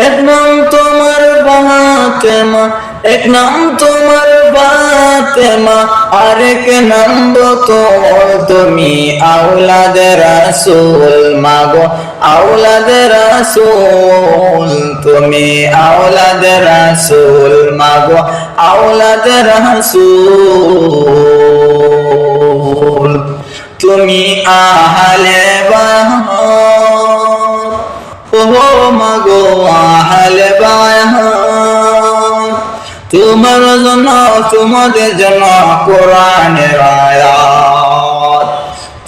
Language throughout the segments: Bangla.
এক নাম তোমার ফাতেমা, এক নাম তোমার ফাতেমা, আরেক নাম বতুল। তুমি আওলাদে রাসূল মাগো আওলাদে রাসূল, তুমি আওলাদে রাসূল মাগো আওলাদে রাসূল। তুমি আহলে বায়ত, ও মাগো আহলে বায়ত, তোমার জন্য তোমাদের জন্য কোরআনের আয়াত।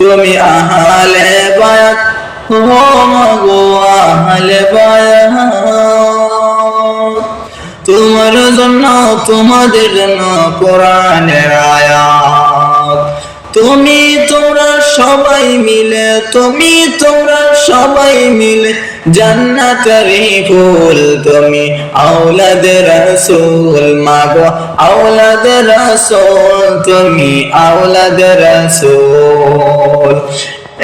তুমি আহলে বায়ত, ও মাগো আহলে বায়ত, তোমার জন্য তোমাদের জন্য কোরআনের আয়াত। তুমি তোমরা সবাই মিলে, তুমি তোমরা সবাই মিলে জান্নাতেরই ফুল। তুমি আওলাদে রাসূল মাগো আওলাদে রাসূল, তুমি আওলাদে রাসূল।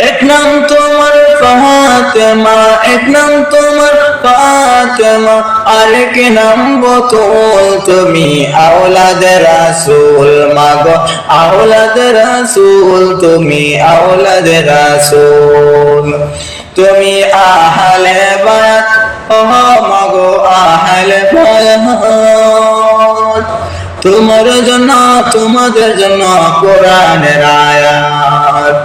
এক নাম তোমার ফাতেমা, এক নাম তোমার ফাতেমা, আরেক নাম বতুল। তুমি আওলাদে রাসূল মাগো আওলাদে রাসূল, তুমি আওলাদে রাসূল। তুমি আহলে বায়ত, ও মাগো আহলে বায়ত, তোমার জন্য তোমাদের জন্য কোরআনের আয়াত।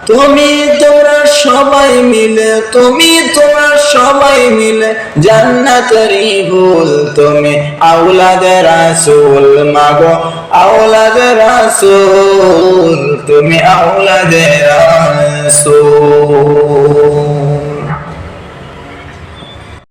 তুমি তোমরা সবাই মিলে, তুমি তোমরা সবাই মিলে জান্নাতেরই ফুল। তুমি আওলাদে রাসূল মাগো আওলাদে রাসূল, তুমি আওলাদে রাসূল।